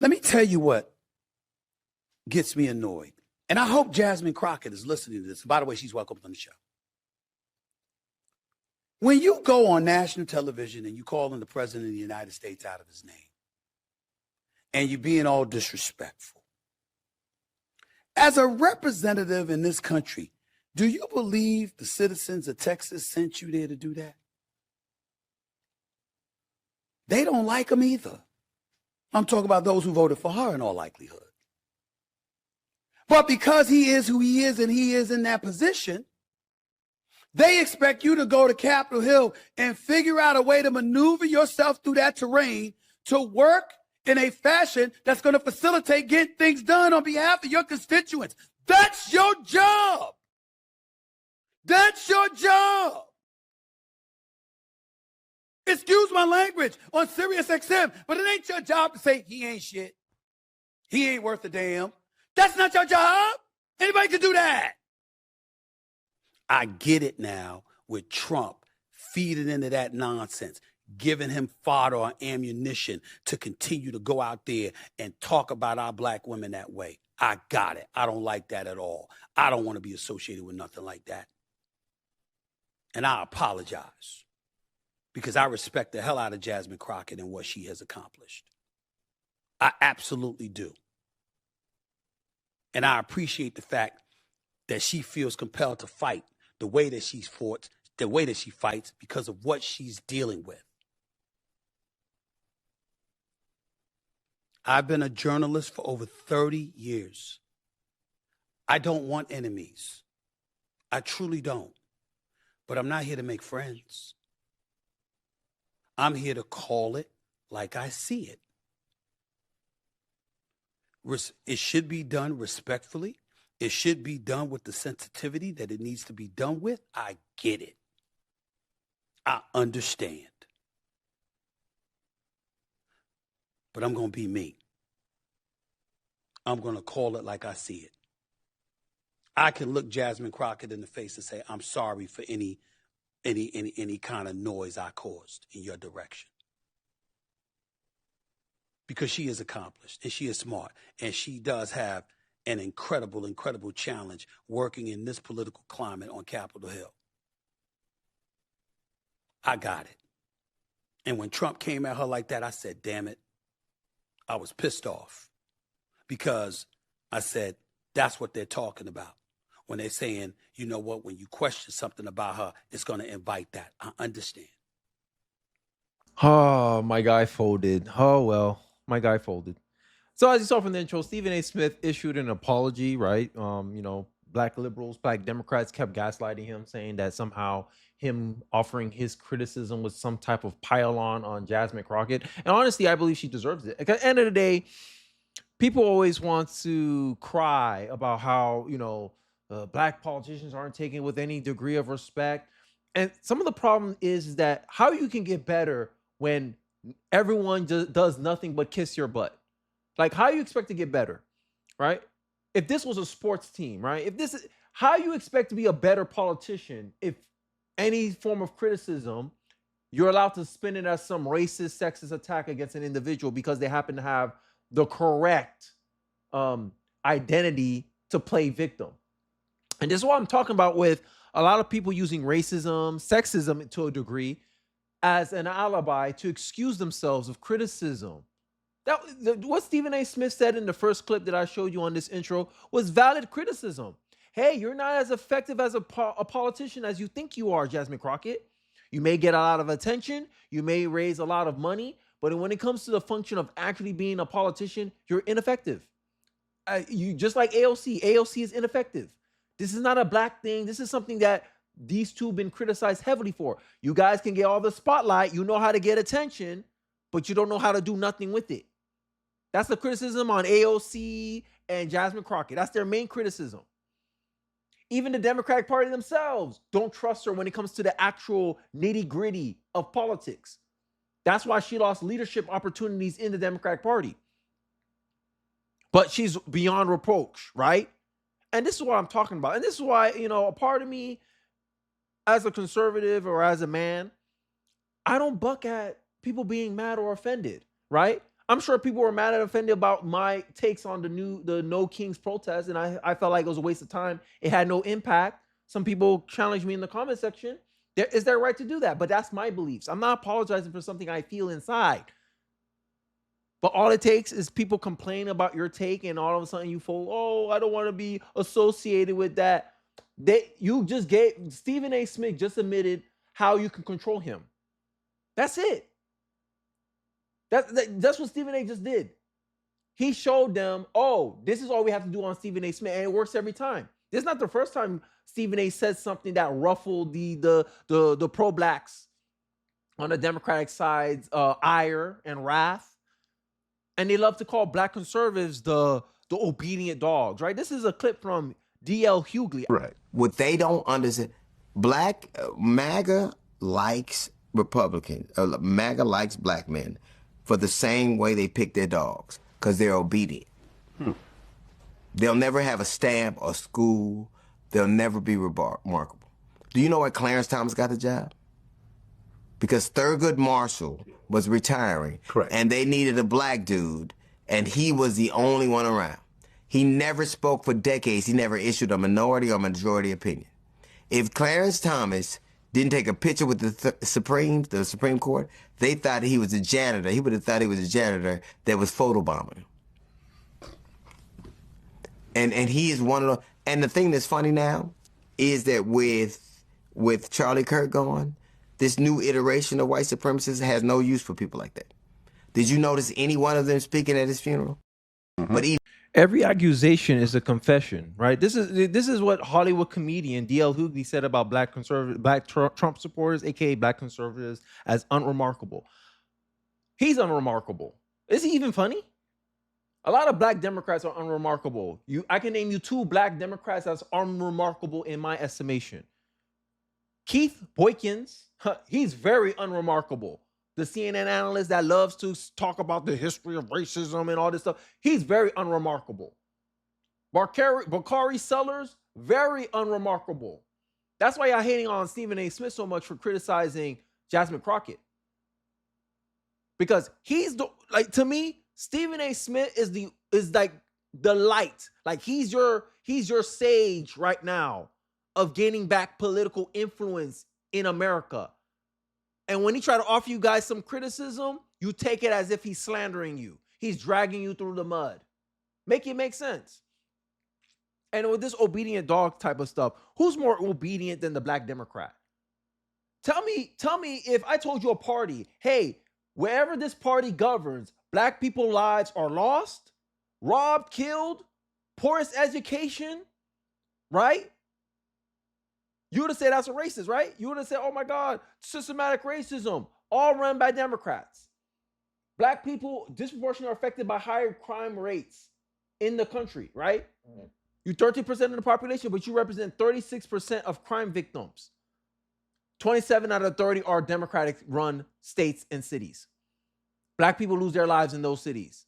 Let me tell you what gets me annoyed. And I hope Jasmine Crockett is listening to this. By the way, she's welcome on the show. When you go on national television and you calling the president of the United States out of his name, and you're being all disrespectful, as a representative in this country, do you believe the citizens of Texas sent you there to do that? They don't like him either. I'm talking about those who voted for her in all likelihood. But because he is who he is and he is in that position, they expect you to go to Capitol Hill and figure out a way to maneuver yourself through that terrain to work in a fashion that's going to facilitate getting things done on behalf of your constituents. That's your job. That's your job. Excuse my language on Sirius XM, but it ain't your job to say he ain't shit. He ain't worth a damn. That's not your job. Anybody can do that. I get it now with Trump feeding into that nonsense, giving him fodder or ammunition to continue to go out there and talk about our black women that way. I got it. I don't like that at all. I don't want to be associated with nothing like that. And I apologize because I respect the hell out of Jasmine Crockett and what she has accomplished. I absolutely do. And I appreciate the fact that she feels compelled to fight the way that she's fought, the way that she fights because of what she's dealing with. I've been a journalist for over 30 years. I don't want enemies. I truly don't. But I'm not here to make friends. I'm here to call it like I see it. It should be done respectfully. It should be done with the sensitivity that it needs to be done with. I get it. I understand. But I'm going to be me. I'm going to call it like I see it. I can look Jasmine Crockett in the face and say, I'm sorry for any kind of noise I caused in your direction. Because she is accomplished and she is smart and she does have an incredible challenge working in this political climate on Capitol Hill. I got it. And when Trump came at her like that, I said, damn it. I was pissed off because I said, that's what they're talking about. When they're saying, you know what, when you question something about her, it's going to invite that. I understand. Oh, my guy folded. Oh, well, my guy folded. So as you saw from the intro, Stephen A. Smith issued an apology, right? Black liberals, black Democrats kept gaslighting him, saying that somehow him offering his criticism was some type of pile-on Jasmine Crockett. And honestly, I believe she deserves it. At the end of the day, people always want to cry about how, black politicians aren't taken with any degree of respect. And some of the problem is that how you can get better when everyone does nothing but kiss your butt. Like, how you expect to get better, right? If this was a sports team, right? How you expect to be a better politician if any form of criticism, you're allowed to spin it as some racist, sexist attack against an individual because they happen to have the correct identity to play victim. And this is what I'm talking about with a lot of people using racism, sexism to a degree as an alibi to excuse themselves of criticism. What Stephen A. Smith said in the first clip that I showed you on this intro was valid criticism. Hey, you're not as effective as a politician as you think you are, Jasmine Crockett. You may get a lot of attention. You may raise a lot of money. But when it comes to the function of actually being a politician, you're ineffective. You just like AOC. AOC is ineffective. This is not a black thing. This is something that these two have been criticized heavily for. You guys can get all the spotlight. You know how to get attention, but you don't know how to do nothing with it. That's the criticism on AOC and Jasmine Crockett. That's their main criticism. Even the Democratic Party themselves don't trust her when it comes to the actual nitty-gritty of politics. That's why she lost leadership opportunities in the Democratic Party. But she's beyond reproach, right? And this is what I'm talking about. And this is why, a part of me as a conservative or as a man, I don't buck at people being mad or offended, right? I'm sure people were mad and offended about my takes on the No Kings protest, and I felt like it was a waste of time. It had no impact. Some people challenged me in the comment section. Is their right to do that, but that's my beliefs. I'm not apologizing for something I feel inside. But all it takes is people complain about your take, and all of a sudden you fall, oh, I don't want to be associated with that. Stephen A. Smith just admitted how you can control him. That's it. That's what Stephen A. just did. He showed them, oh, this is all we have to do on Stephen A. Smith, and it works every time. This is not the first time Stephen A. said something that ruffled the pro-blacks on the Democratic side's ire and wrath. And they love to call black conservatives the obedient dogs, right? This is a clip from D.L. Hughley. Right. What they don't understand, MAGA likes Republicans. MAGA likes black men for the same way they pick their dogs, because they're obedient. They'll never have a stamp or school. They'll never be remarkable. Do you know why Clarence Thomas got the job? Because Thurgood Marshall was retiring. Correct. And they needed a black dude, and he was the only one around. He never spoke for decades. He never issued a minority or majority opinion. If Clarence Thomas didn't take a picture with the Supreme Court, they thought he was a janitor. He would have thought he was a janitor that was photobombing. And he is one of the, and the thing that's funny now is that with Charlie Kirk gone, this new iteration of white supremacists has no use for people like that. Did you notice any one of them speaking at his funeral? But every accusation is a confession, right? This is what Hollywood comedian D.L. Hughley said about black Trump supporters, aka black conservatives, as unremarkable. He's unremarkable. Is he even funny? A lot of black Democrats are unremarkable. I can name you 2 black Democrats that's unremarkable in my estimation. Keith Boykins, he's very unremarkable. The CNN analyst that loves to talk about the history of racism and all this stuff, he's very unremarkable. Bakari Sellers, very unremarkable. That's why y'all hating on Stephen A. Smith so much for criticizing Jasmine Crockett. Because to me, Stephen A. Smith is like the light. Like he's your sage right now of gaining back political influence in America. And when he try to offer you guys some criticism, you take it as if he's slandering you. He's dragging you through the mud. Make it make sense. And with this obedient dog type of stuff, who's more obedient than the black Democrat? Tell me if I told you a party, hey, wherever this party governs, black people's lives are lost, robbed, killed, poorest education, right? You would have said that's a racist, right? You would have said, oh my God, systematic racism, all run by Democrats. Black people disproportionately are affected by higher crime rates in the country, right? You're 13% of the population, but you represent 36% of crime victims. 27 out of 30 are Democratic-run states and cities. Black people lose their lives in those cities.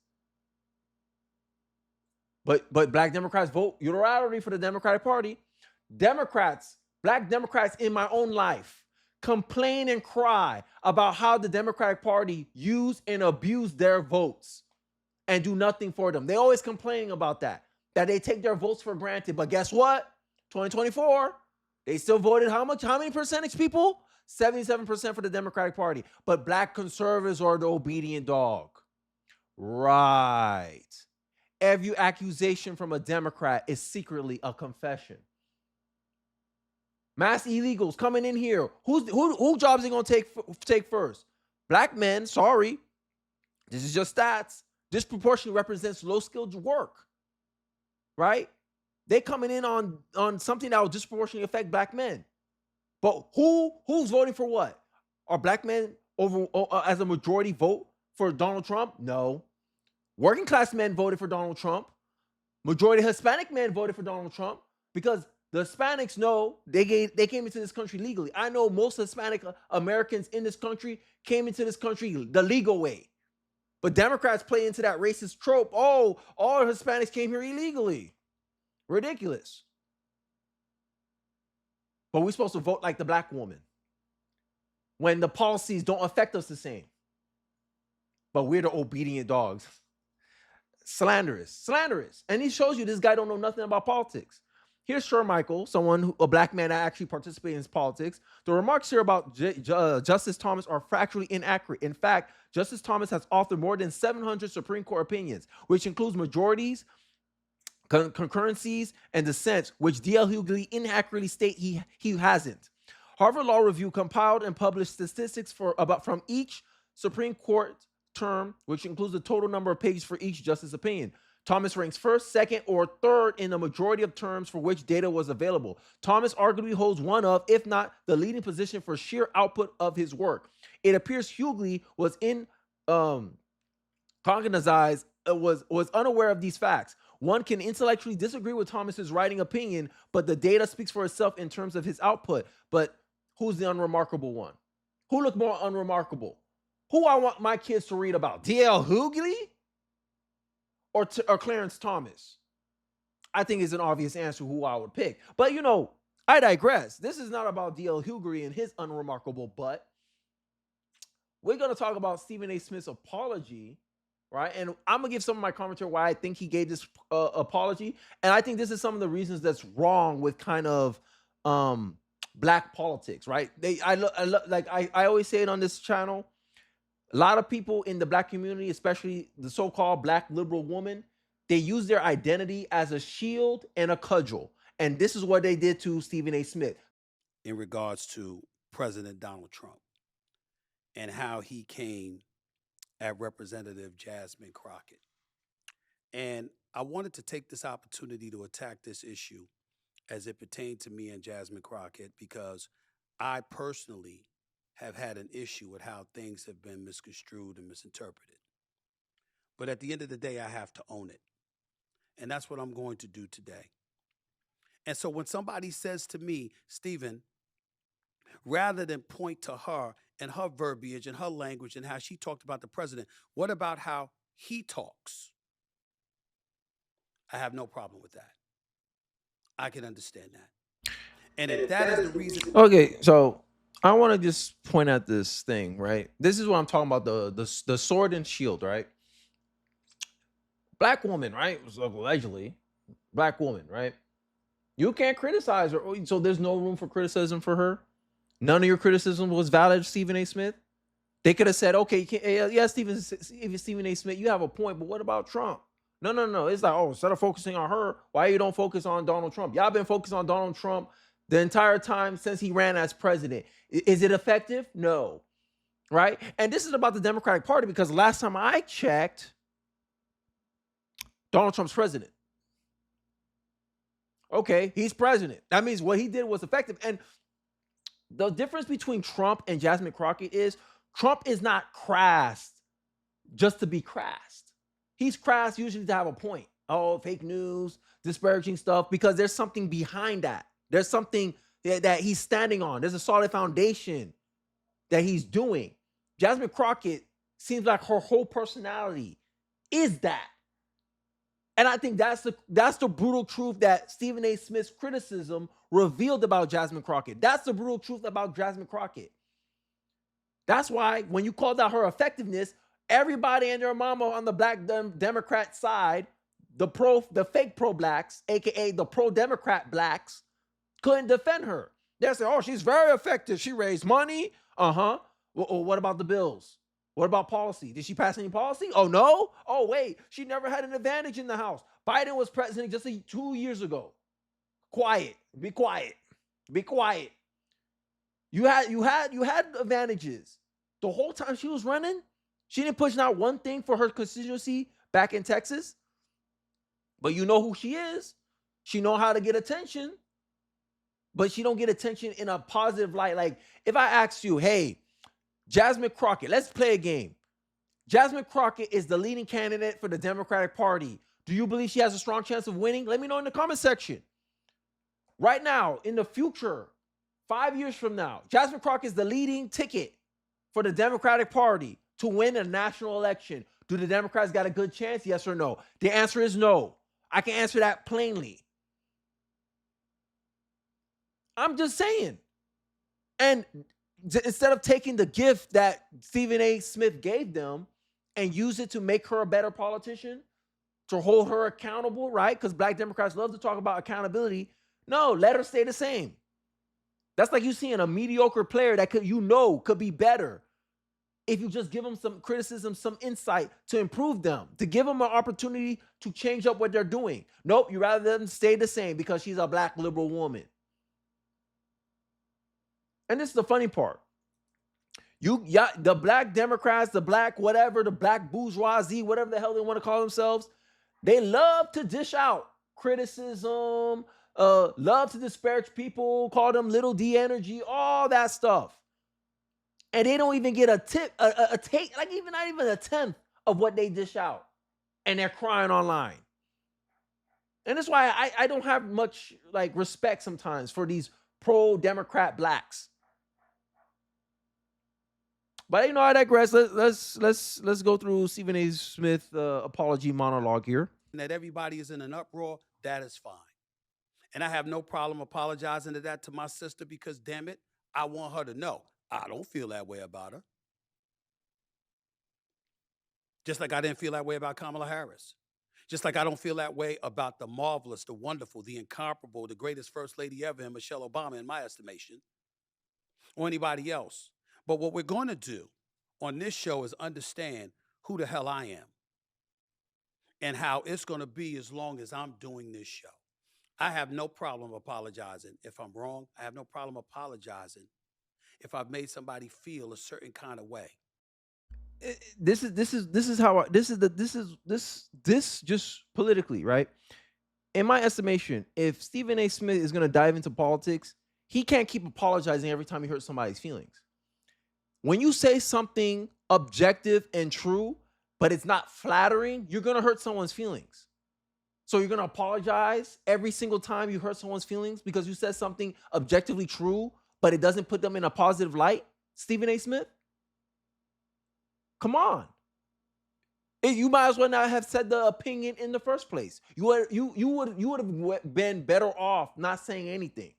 But black Democrats vote unilaterally for the Democratic Party. Black Democrats in my own life complain and cry about how the Democratic Party use and abuse their votes and do nothing for them. They always complaining about that they take their votes for granted. But guess what? 2024, they still voted how much? How many percentage people? 77% for the Democratic Party. But black conservatives are the obedient dog. Right. Every accusation from a Democrat is secretly a confession. Mass illegals coming in here. Who jobs are going to take first? Black men, sorry. This is just stats. Disproportionately represents low-skilled work. Right? They coming in on something that will disproportionately affect black men. But who's voting for what? Are black men as a majority vote for Donald Trump? No. Working class men voted for Donald Trump. Majority Hispanic men voted for Donald Trump because the Hispanics know they came into this country legally. I know most Hispanic Americans in this country came into this country the legal way. But Democrats play into that racist trope. Oh, all Hispanics came here illegally. Ridiculous. But we're supposed to vote like the black woman when the policies don't affect us the same. but we're the obedient dogs. Slanderous. And he shows you this guy don't know nothing about politics. Here's Shermichael, a black man that actually participates in politics. The remarks here about Justice Thomas are factually inaccurate. In fact, Justice Thomas has authored more than 700 Supreme Court opinions, which includes majorities, concurrencies, and dissents, which D.L. Hughley inaccurately state he hasn't. Harvard Law Review compiled and published statistics from each Supreme Court term, which includes the total number of pages for each justice opinion. Thomas ranks first, second, or third in the majority of terms for which data was available. Thomas arguably holds one of, if not the leading position for sheer output of his work. It appears Hughley was was unaware of these facts. One can intellectually disagree with Thomas's writing opinion, but the data speaks for itself in terms of his output. But who's the unremarkable one? Who looked more unremarkable? Who I want my kids to read about? D.L. Hughley or Clarence Thomas? I think it's an obvious answer who I would pick. But, I digress. This is not about D.L. Hughley and his unremarkable butt. We're going to talk about Stephen A. Smith's apology, right? And I'm going to give some of my commentary why I think he gave this apology. And I think this is some of the reasons that's wrong with kind of black politics, right? I always say it on this channel. A lot of people in the black community, especially the so-called black liberal woman, they use their identity as a shield and a cudgel. And this is what they did to Stephen A. Smith. In regards to President Donald Trump and how he came at Representative Jasmine Crockett. And I wanted to take this opportunity to attack this issue as it pertained to me and Jasmine Crockett, because I personally have had an issue with how things have been misconstrued and misinterpreted. But at the end of the day, I have to own it. And that's what I'm going to do today. And so when somebody says to me, Stephen, rather than point to her and her verbiage and her language and how she talked about the president, what about how he talks? I have no problem with that. I can understand that. And if that is the reason. Okay, so I want to just point out this thing, right? This is what I'm talking about, the sword and shield, right? Black woman, right? Allegedly, black woman, right? You can't criticize her. So there's no room for criticism for her. None of your criticism was valid, Stephen A. Smith. They could have said, okay, Stephen A. Smith, you have a point, but what about Trump? No. It's like, instead of focusing on her, why you don't focus on Donald Trump? Y'all been focused on Donald Trump the entire time since he ran as president. Is it effective? No. Right? And this is about the Democratic Party, because last time I checked, Donald Trump's president. Okay, he's president. That means what he did was effective. And the difference between Trump and Jasmine Crockett is Trump is not crass just to be crass. He's crass usually to have a point. Fake news, disparaging stuff, because there's something behind that. There's something that he's standing on. There's a solid foundation that he's doing. Jasmine Crockett seems like her whole personality is that. And I think that's the brutal truth that Stephen A. Smith's criticism revealed about Jasmine Crockett. That's the brutal truth about Jasmine Crockett. That's why when you called out her effectiveness, everybody and their mama on the black Democrat side, the fake pro-blacks, aka the pro-Democrat blacks, couldn't defend her. They said, she's very effective. She raised money. Well, what about the bills? What about policy? Did she pass any policy? Oh, no? Oh, wait. She never had an advantage in the House. Biden was president just 2 years ago. Quiet. Be quiet. Be quiet. You had advantages. The whole time she was running, she didn't push not one thing for her constituency back in Texas. But you know who she is. She know how to get attention. But she don't get attention in a positive light. Like, if I asked you, hey, Jasmine Crockett, let's play a game. Jasmine Crockett is the leading candidate for the Democratic Party. Do you believe she has a strong chance of winning? Let me know in the comment section. Right now, in the future, 5 years from now, Jasmine Crockett is the leading ticket for the Democratic Party to win a national election. Do the Democrats got a good chance? Yes or no? The answer is no. I can answer that plainly. I'm just saying. And instead of taking the gift that Stephen A. Smith gave them and use it to make her a better politician, to hold her accountable, right? Because Black Democrats love to talk about accountability. No, let her stay the same. That's like you seeing a mediocre player that could be better if you just give them some criticism, some insight to improve them, to give them an opportunity to change up what they're doing. Nope, you rather them stay the same because she's a Black liberal woman. And this is the funny part. The Black Democrats, the Black whatever, the Black bourgeoisie, whatever the hell they want to call themselves, they love to dish out criticism, love to disparage people, call them little D energy, all that stuff. And they don't even get a take, like not even a tenth of what they dish out. And they're crying online. And that's why I don't have much like respect sometimes for these pro-Democrat Blacks. But I digress. Let's go through Stephen A. Smith apology monologue here. That everybody is in an uproar, that is fine. And I have no problem apologizing to my sister because, damn it, I want her to know I don't feel that way about her. Just like I didn't feel that way about Kamala Harris. Just like I don't feel that way about the marvelous, the wonderful, the incomparable, the greatest first lady ever, and Michelle Obama, in my estimation, or anybody else. But what we're going to do on this show is understand who the hell I am and how it's going to be as long as I'm doing this show. I have no problem apologizing if I'm wrong. I have no problem apologizing if I've made somebody feel a certain kind of way. This just politically, right? In my estimation, if Stephen A. Smith is going to dive into politics, he can't keep apologizing every time he hurts somebody's feelings. When you say something objective and true, but it's not flattering, you're going to hurt someone's feelings. So you're going to apologize every single time you hurt someone's feelings because you said something objectively true, but it doesn't put them in a positive light? Stephen A. Smith? Come on. You might as well not have said the opinion in the first place. You would have been better off not saying anything.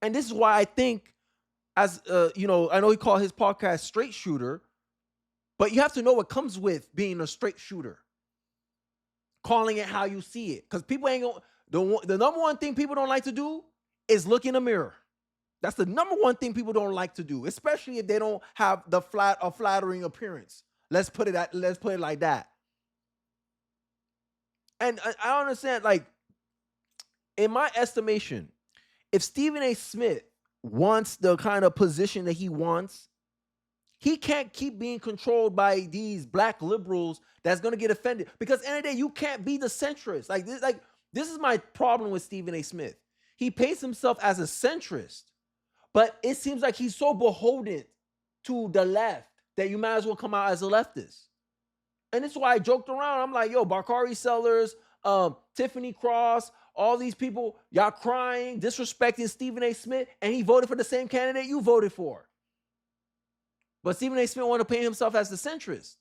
And this is why I think, as I know he called his podcast Straight Shooter, but you have to know what comes with being a straight shooter. Calling it how you see it. Because people ain't going the number one thing people don't like to do is look in the mirror. That's the number one thing people don't like to do, especially if they don't have a flattering appearance. Let's put it like that. And I understand, like, in my estimation, if Stephen A. Smith wants the kind of position that he wants, he can't keep being controlled by these Black liberals that's going to get offended. Because at the end of the day, you can't be the centrist. This is my problem with Stephen A. Smith. He paints himself as a centrist, but it seems like he's so beholden to the left that you might as well come out as a leftist. And this is why I joked around. I'm like, yo, Bakari Sellers, Tiffany Cross, all these people, y'all crying, disrespecting Stephen A. Smith, and he voted for the same candidate you voted for. But Stephen A. Smith wanted to paint himself as the centrist.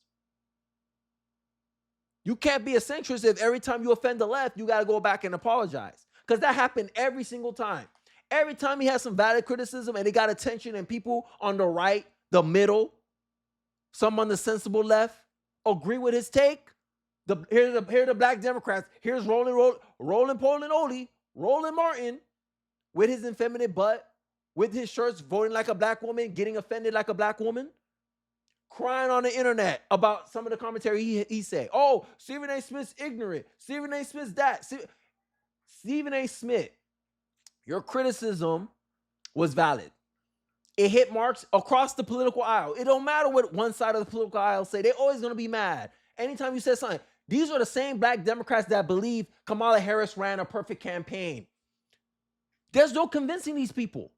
You can't be a centrist if every time you offend the left, you got to go back and apologize. Because that happened every single time. Every time he has some valid criticism and it got attention and people on the right, the middle, some on the sensible left agree with his take. Here are the Black Democrats. Here's Roland Polinoli, Roland Martin, with his effeminate butt, with his shirts, voting like a Black woman, getting offended like a Black woman, crying on the internet about some of the commentary he said. Oh, Stephen A. Smith's ignorant. Stephen A. Smith's that. Stephen A. Smith, your criticism was valid. It hit marks across the political aisle. It don't matter what one side of the political aisle say. They're always going to be mad. Anytime you said something. These are the same Black Democrats that believe Kamala Harris ran a perfect campaign. There's no convincing these people.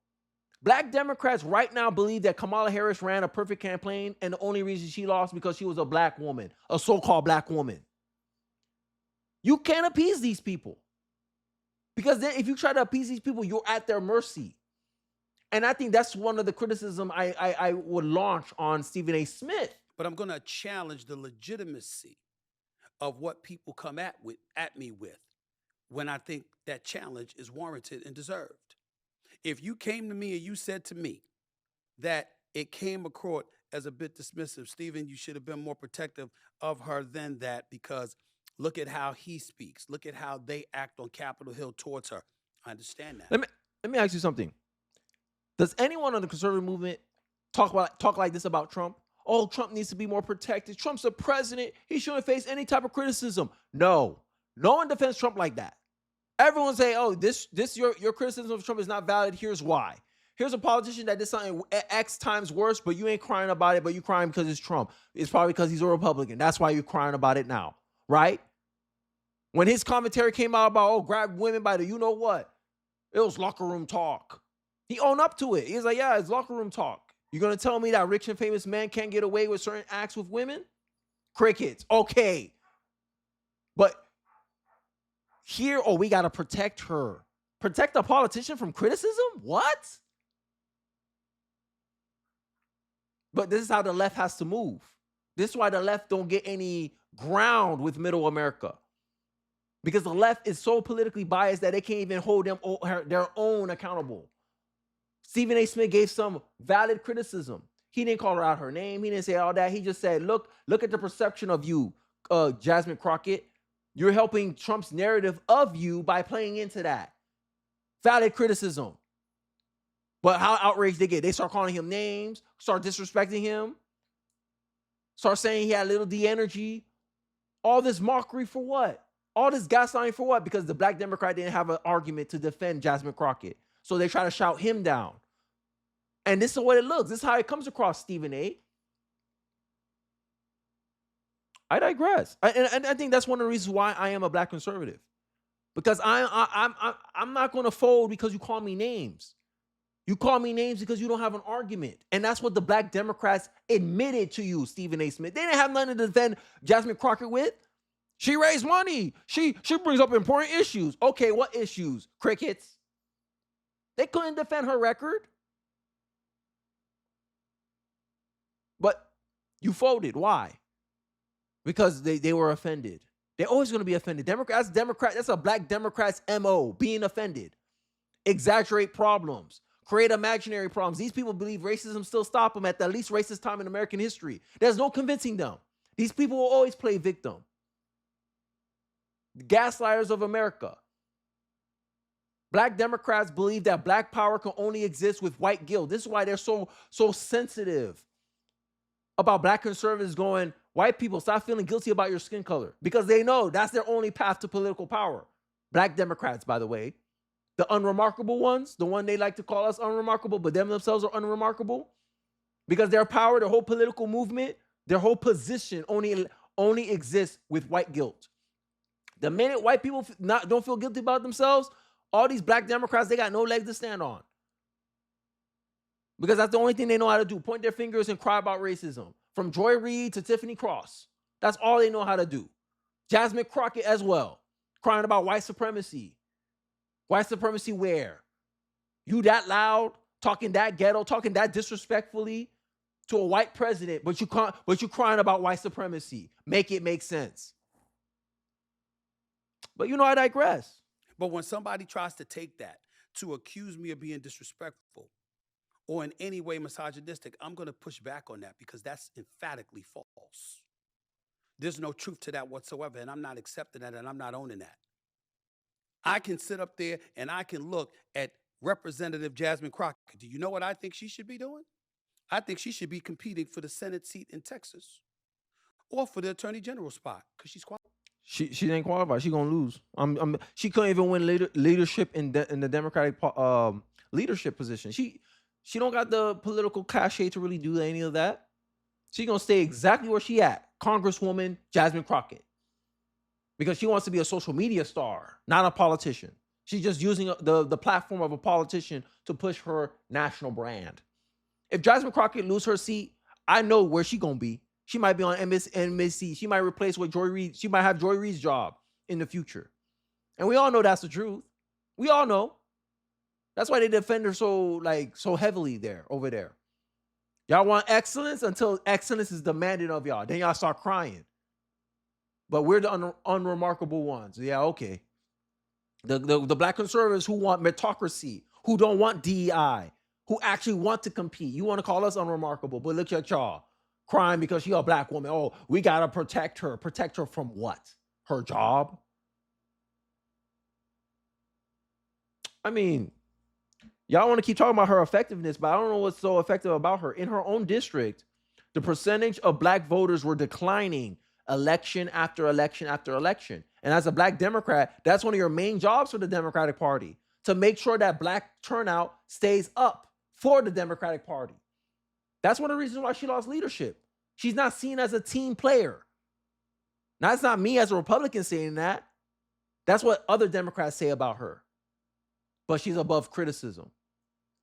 Black Democrats right now believe that Kamala Harris ran a perfect campaign, and the only reason she lost because she was a Black woman, a so-called Black woman. You can't appease these people. Because then if you try to appease these people, you're at their mercy. And I think that's one of the criticism I would launch on Stephen A. Smith. But I'm going to challenge the legitimacy of what people come at me with when I think that challenge is warranted and deserved. If you came to me and you said to me that it came across as a bit dismissive. Stephen, you should have been more protective of her than that, because look at how he speaks. Look at how they act on Capitol Hill towards her. I understand that. Let me ask you something. Does anyone in the conservative movement talk like this about Trump? Oh, Trump needs to be more protected. Trump's the president. He shouldn't face any type of criticism. No one defends Trump like that. Everyone say, oh, this your criticism of Trump is not valid. Here's why. Here's a politician that did something X times worse, but you ain't crying about it, but you crying because it's Trump. It's probably because he's a Republican. That's why you're crying about it now, right? When his commentary came out about, oh, grab women by the you-know-what, it was locker room talk. He owned up to it. He's like, yeah, it's locker room talk. You're going to tell me that rich and famous men can't get away with certain acts with women? Crickets. Okay. But here, oh, we got to protect her. Protect a politician from criticism? What? But this is how the left has to move. This is why the left don't get any ground with middle America. Because the left is so politically biased that they can't even hold their own accountable. Stephen A. Smith gave some valid criticism. He didn't call her out her name. He didn't say all that. He just said, look at the perception of you, Jasmine Crockett. You're helping Trump's narrative of you by playing into that. Valid criticism. But how outraged they get. They start calling him names, start disrespecting him, start saying he had little D energy. All this mockery for what? All this gaslighting for what? Because the black Democrat didn't have an argument to defend Jasmine Crockett. So they try to shout him down. And this is what it looks. This is how it comes across, Stephen A. I digress. And I think that's one of the reasons why I am a black conservative. Because I'm not going to fold because you call me names. You call me names because you don't have an argument. And that's what the black Democrats admitted to you, Stephen A. Smith. They didn't have nothing to defend Jasmine Crockett with. She raised money. She brings up important issues. Okay, what issues? Crickets. They couldn't defend her record. But you folded. Why? Because they were offended. They're always going to be offended. That's a black Democrat's MO, being offended. Exaggerate problems. Create imaginary problems. These people believe racism still stop them at the least racist time in American history. There's no convincing them. These people will always play victim. The gaslighters of America. Black Democrats believe that black power can only exist with white guilt. This is why they're so sensitive about black conservatives going, white people, stop feeling guilty about your skin color. Because they know that's their only path to political power. Black Democrats, by the way. The unremarkable ones, the one they like to call us unremarkable, but them themselves are unremarkable. Because their power, their whole political movement, their whole position only exists with white guilt. The minute white people don't feel guilty about themselves, all these black Democrats, they got no legs to stand on. Because that's the only thing they know how to do. Point their fingers and cry about racism. From Joy Reid to Tiffany Cross. That's all they know how to do. Jasmine Crockett as well. Crying about white supremacy. White supremacy where? You that loud, talking that ghetto, talking that disrespectfully to a white president, but you crying about white supremacy. Make it make sense. But I digress. But when somebody tries to take that to accuse me of being disrespectful or in any way misogynistic, I'm going to push back on that because that's emphatically false. There's no truth to that whatsoever, and I'm not accepting that, and I'm not owning that. I can sit up there and I can look at Representative Jasmine Crockett. Do you know what I think she should be doing? I think she should be competing for the Senate seat in Texas or for the Attorney General spot because she's qualified. She didn't qualify. She gonna lose. She couldn't even win leadership in the Democratic leadership position. She don't got the political cachet to really do any of that. She gonna stay exactly where she at, Congresswoman Jasmine Crockett, because she wants to be a social media star, not a politician. She's just using the platform of a politician to push her national brand. If Jasmine Crockett lose her seat, I know where she gonna be. She might be on MSC. She might replace with Joy Reid. She might have Joy Reid's job in the future. And we all know that's the truth. We all know. That's why they defend her so heavily over there. Y'all want excellence until excellence is demanded of y'all. Then y'all start crying. But we're the unremarkable ones. Yeah, okay. The black conservatives who want meritocracy, who don't want DEI, who actually want to compete. You want to call us unremarkable, but look at y'all crying because she a black woman. Oh, we got to protect her. Protect her from what? Her job? I mean, y'all want to keep talking about her effectiveness, but I don't know what's so effective about her. In her own district, the percentage of black voters were declining election after election after election. And as a black Democrat, that's one of your main jobs for the Democratic Party, to make sure that black turnout stays up for the Democratic Party. That's one of the reasons why she lost leadership. She's not seen as a team player. Now, it's not me as a Republican saying that. That's what other Democrats say about her. But she's above criticism.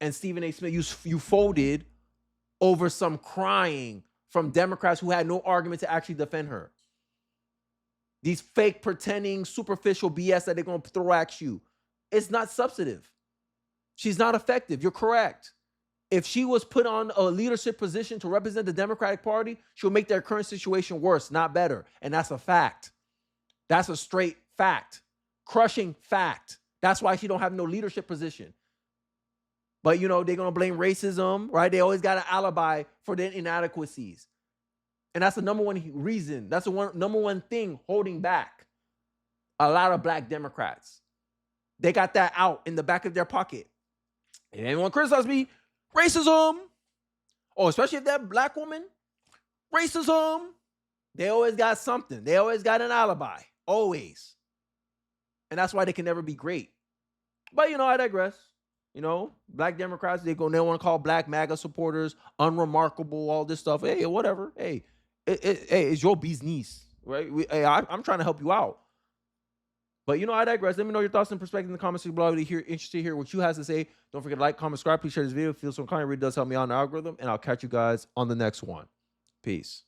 And Stephen A. Smith, you folded over some crying from Democrats who had no argument to actually defend her. These fake, pretending, superficial BS that they're going to throw at you. It's not substantive. She's not effective. You're correct. If she was put on a leadership position to represent the Democratic Party, she'll make their current situation worse, not better. And that's a fact. That's a straight fact. Crushing fact. That's why she don't have no leadership position. But, you know, they're going to blame racism, right? They always got an alibi for their inadequacies. And that's the number one reason. That's the number one thing holding back a lot of black Democrats. They got that out in the back of their pocket. If anyone criticizes me, racism. Oh, especially if they're a black woman, racism. They always got something. They always got an alibi. Always. And that's why they can never be great. But, you know, I digress. You know, black Democrats, they want to call black MAGA supporters unremarkable, all this stuff. Hey, whatever. Hey, it's your business, right? I'm trying to help you out. But, you know, I digress. Let me know your thoughts and perspectives in the comments section below. I'll be interested to hear what you have to say. Don't forget to like, comment, subscribe. Please share this video. If you feel so inclined, it really does help me out in the algorithm. And I'll catch you guys on the next one. Peace.